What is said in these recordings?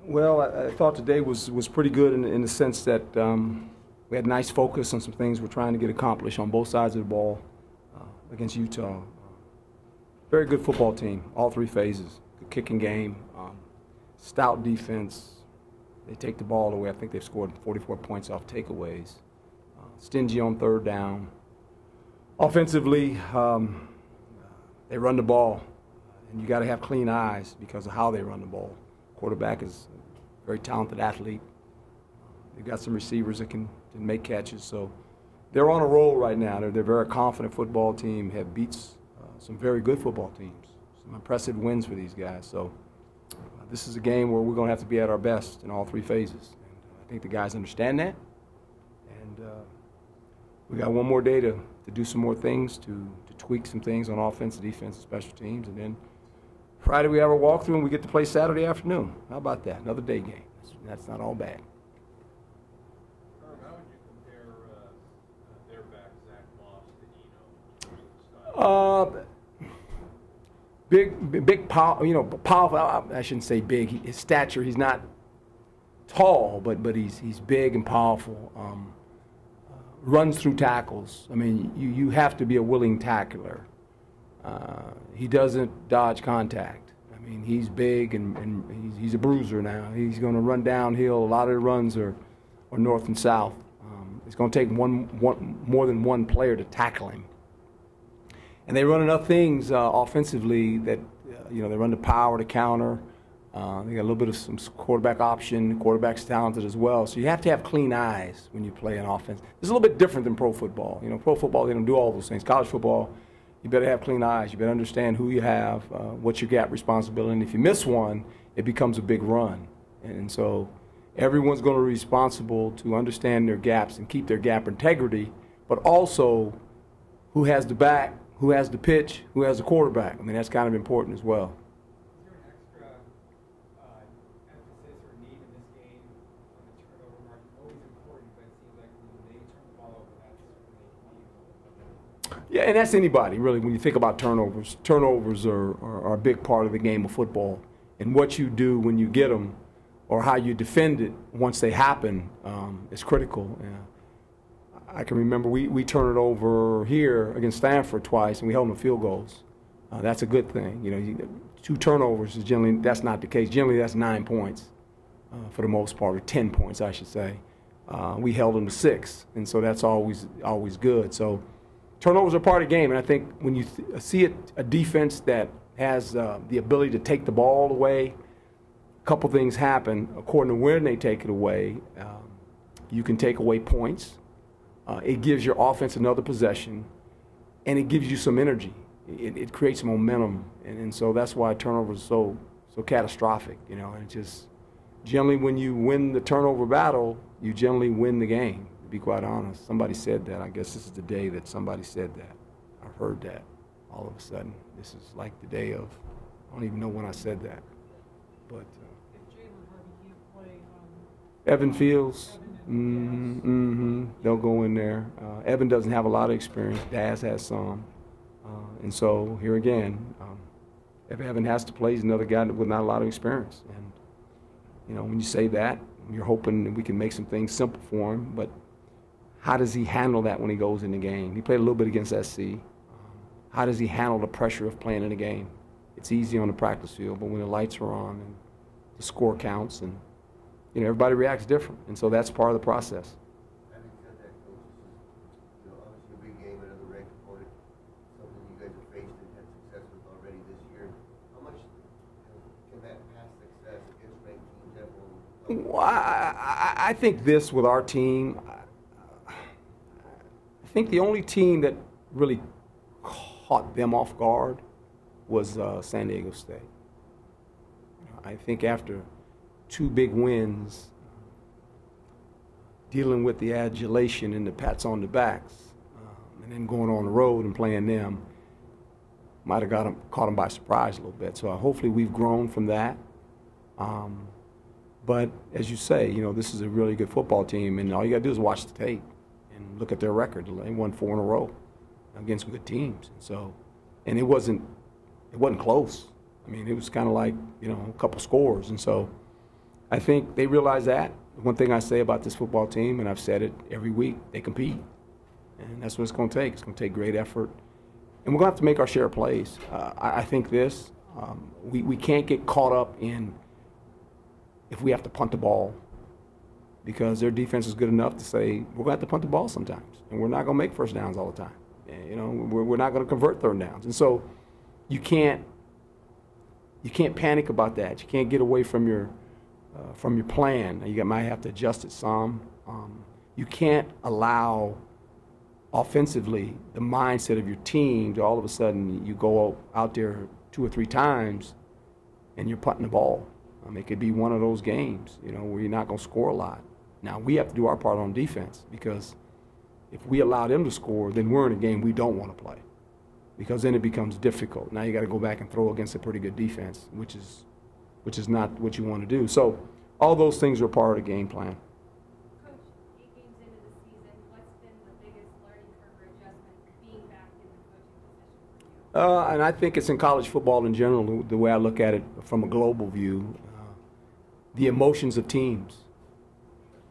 Well, I thought today was pretty good in the sense that we had nice focus on some things we're trying to get accomplished on both sides of the ball against Utah. Very good football team, all three phases. Good kicking game, stout defense. They take the ball away. I think they've scored 44 points off takeaways. Stingy on third down. Offensively, they run the ball, and you got to have clean eyes because of how they run the ball. Quarterback is a very talented athlete. They've got some receivers that can make catches. So they're on a roll right now. They're a very confident football team, have beats some very good football teams. Some impressive wins for these guys. So this is a game where we're going to have to be at our best in all three phases. And I think the guys understand that. And we got one more day to do some more things, to tweak some things on offense, defense, and special teams. And then Friday we have a walkthrough and we get to play Saturday afternoon. How about that? Another day game. That's not all bad. Herm, how would you compare their back, Zach Moss, to Big, powerful. I shouldn't say big. His stature, he's not tall, but he's big and powerful. Runs through tackles. I mean, you have to be a willing tackler. He doesn't dodge contact. I mean, he's big and he's a bruiser now. He's going to run downhill. A lot of the runs are north and south. It's going to take more than one player to tackle him. And they run enough things offensively that they run the power to counter. They got a little bit of some quarterback option. Quarterback's talented as well. So you have to have clean eyes when you play an offense. It's a little bit different than pro football. Pro football, they don't do all those things. College football, you better have clean eyes. You better understand who you have, what's your gap responsibility. And if you miss one, it becomes a big run. And so everyone's going to be responsible to understand their gaps and keep their gap integrity, but also who has the back, who has the pitch, who has the quarterback. I mean, that's kind of important as well. Is there an extra emphasis or need in this game on the turnover mark? Always important, but it seems like when they turn the ball over, that's when they need. Yeah, and that's anybody, really, when you think about turnovers. Turnovers are a big part of the game of football. And what you do when you get them or how you defend it once they happen is critical. Yeah. I can remember we turned it over here against Stanford twice, and we held them to field goals. That's a good thing. 2 turnovers is generally, that's not the case. Generally, that's 9 points for the most part, or 10 points, I should say. We held them to 6, and so that's always good. So turnovers are part of the game, and I think when you see a defense that has the ability to take the ball away, a couple things happen. According to when they take it away, you can take away points. It gives your offense another possession, and it gives you some energy. It creates momentum, and so that's why turnovers are so catastrophic. And it just generally when you win the turnover battle, you generally win the game. To be quite honest, somebody said that. I guess this is the day that somebody said that. I've heard that. All of a sudden, this is like the day of. I don't even know when I said that, but. Evan Fields. They'll go in there. Evan doesn't have a lot of experience. Daz has some. And so here again, if Evan has to play, he's another guy with not a lot of experience. And, when you say that, you're hoping that we can make some things simple for him. But how does he handle that when he goes in the game? He played a little bit against SC. How does he handle the pressure of playing in a game? It's easy on the practice field, but when the lights are on and the score counts and everybody reacts different, and so that's part of the process. Having said that, Coach, this is obviously a big game, another ranked opponent, something you guys have faced and had success with already this year. How much can that past success against ranked teams ever? Well, I think this with our team, I think the only team that really caught them off guard was San Diego State. I think after 2 big wins, dealing with the adulation and the pats on the backs, and then going on the road and playing them, might have caught them by surprise a little bit. So hopefully we've grown from that. But as you say, this is a really good football team, and all you got to do is watch the tape and look at their record. They won 4 in a row against good teams. And it wasn't close. I mean, it was kind of like, a couple scores. And so I think they realize that. One thing I say about this football team, and I've said it every week, they compete. And that's what it's going to take. It's going to take great effort. And we're going to have to make our share of plays. I think this, we can't get caught up in if we have to punt the ball, because their defense is good enough to say we're going to have to punt the ball sometimes. And we're not going to make first downs all the time. You know, we're not going to convert third downs. And so you can't panic about that. You can't get away from your plan. You might have to adjust it some. You can't allow offensively the mindset of your team to all of a sudden you go out there 2 or 3 times and you're punting the ball. It could be one of those games, you know, where you're not going to score a lot. Now, we have to do our part on defense, because if we allow them to score, then we're in a game we don't want to play, because then it becomes difficult. Now you got to go back and throw against a pretty good defense, which is not what you want to do. So all those things are part of the game plan. Coach, 8 games into the season, what's been the biggest learning curve or adjustment being back in the coaching position for you? And I think it's in college football in general, the way I look at it from a global view, the emotions of teams.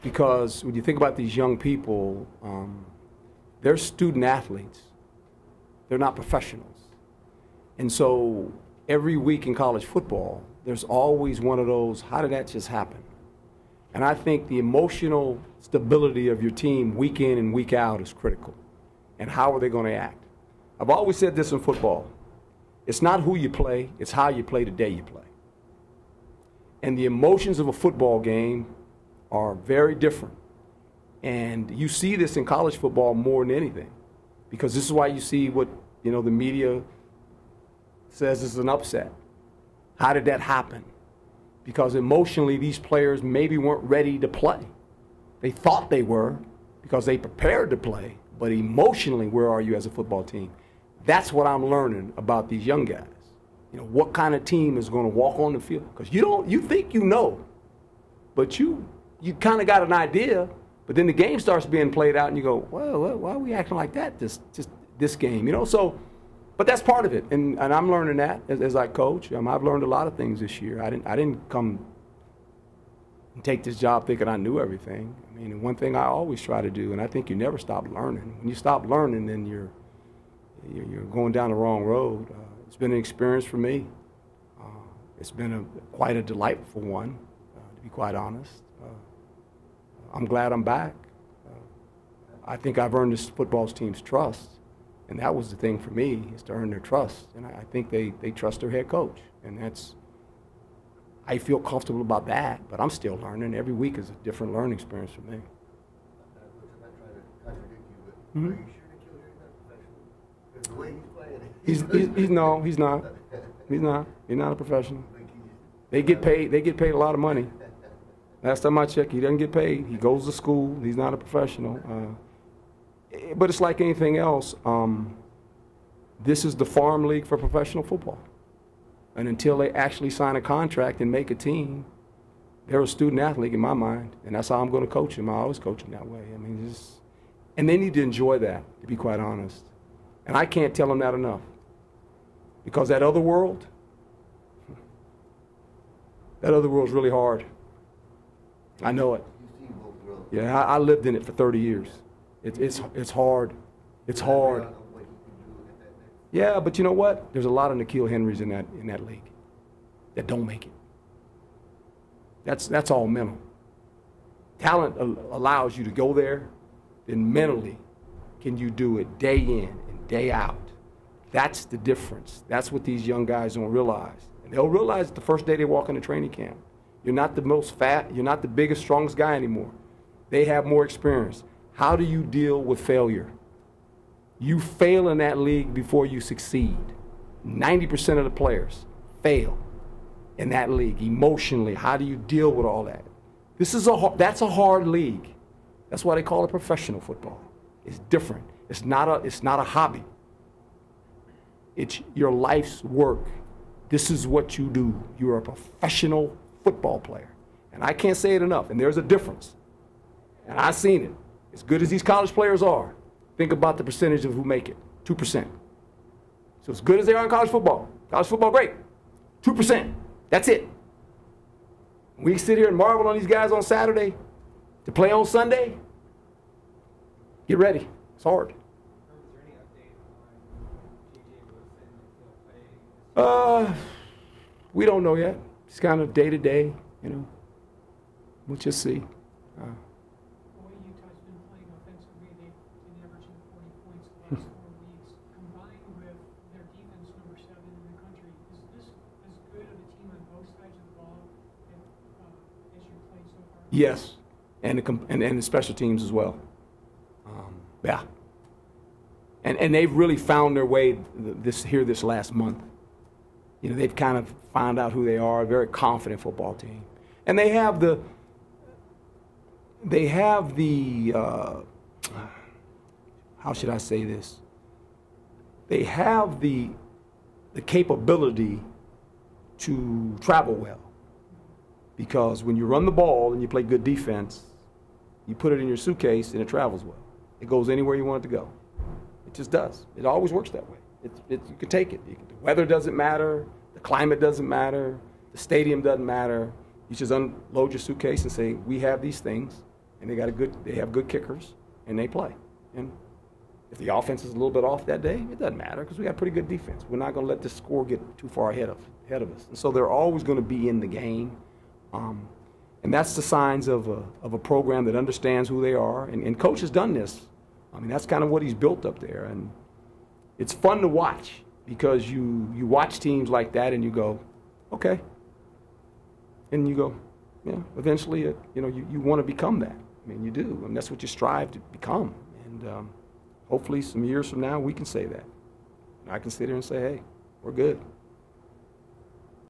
Because when you think about these young people, they're student athletes. They're not professionals. And so every week in college football, there's always one of those, how did that just happen? And I think the emotional stability of your team week in and week out is critical. And how are they going to act? I've always said this in football. It's not who you play, it's how you play the day you play. And the emotions of a football game are very different. And you see this in college football more than anything, because this is why you see what, you know, the media says is an upset. How did that happen? Because emotionally these players maybe weren't ready to play. They thought they were because they prepared to play, but emotionally, where are you as a football team? That's what I'm learning about these young guys. You know, what kind of team is going to walk on the field? Because you think you know, but you kind of got an idea, but then the game starts being played out and you go, well, why are we acting like that this game, you know? So, but that's part of it, and I'm learning that as I coach. I've learned a lot of things this year. I didn't come and take this job thinking I knew everything. I mean, one thing I always try to do, and I think you never stop learning. When you stop learning, then you're going down the wrong road. It's been an experience for me. It's been quite a delightful one, to be quite honest. I'm glad I'm back. I think I've earned this football team's trust, and that was the thing for me, is to earn their trust. And I think they trust their head coach, and I feel comfortable about that, but I'm still learning. Every week is a different learning experience for me. I'm not trying to contradict you, but are you sure Nikhil Harry's not professional? Because the way he's playing, No, he's not. He's not. He's not a professional. They get paid a lot of money. Last time I checked, he doesn't get paid. He goes to school. He's not a professional. But it's like anything else. This is the farm league for professional football. And until they actually sign a contract and make a team, they're a student athlete in my mind. And that's how I'm going to coach them. I always coach them that way. I mean, and they need to enjoy that, to be quite honest. And I can't tell them that enough. Because that other world's really hard. I know it. you've seen both worlds. Yeah, I lived in it for 30 years. It's hard. It's hard. Yeah, but you know what? There's a lot of Nikhil Henrys in that league that don't make it. That's all mental. Talent allows you to go there, then mentally can you do it day in and day out. That's the difference. That's what these young guys don't realize. And they'll realize it the first day they walk into training camp. You're not the most fat, you're not the biggest, strongest guy anymore. They have more experience. How do you deal with failure? You fail in that league before you succeed. 90% of the players fail in that league emotionally. How do you deal with all that? That's a hard league. That's why they call it professional football. It's different. It's not a hobby. It's your life's work. This is what you do. You're a professional football player. And I can't say it enough. And there's a difference. And I've seen it. As good as these college players are, think about the percentage of who make it, 2%. So as good as they are in college football, great, 2%, that's it. We sit here and marvel on these guys on Saturday to play on Sunday. Get ready. It's hard. Is there any update on J.J. Wilson if he'll play? We don't know yet. It's kind of day to day, you know. We'll just see. The way Utah's been playing offensively, they've been averaging 40 points the last 4 weeks, combined with their defense number 7 in the country. Is this as good of a team on both sides of the ball as you've played so far? Yes, and the special teams as well. Yeah. And they've really found their way this last month. You know, they've kind of found out who they are, a very confident football team. And they have the how should I say this? They have the capability to travel well. Because when you run the ball and you play good defense, you put it in your suitcase and it travels well. It goes anywhere you want it to go. It just does. It always works that way. You can take it. The weather doesn't matter. The climate doesn't matter. The stadium doesn't matter. You just unload your suitcase and say, we have these things, and they have good kickers, and they play. And if the offense is a little bit off that day, it doesn't matter because we got pretty good defense. We're not going to let the score get too far ahead of us. And so they're always going to be in the game. And that's the signs of a program that understands who they are. And Coach has done this. I mean, that's kind of what he's built up there. And it's fun to watch because you watch teams like that and you go, okay. And you go, yeah, eventually, you want to become that. I mean, you do. And that's what you strive to become. And hopefully some years from now we can say that. And I can sit here and say, hey, we're good.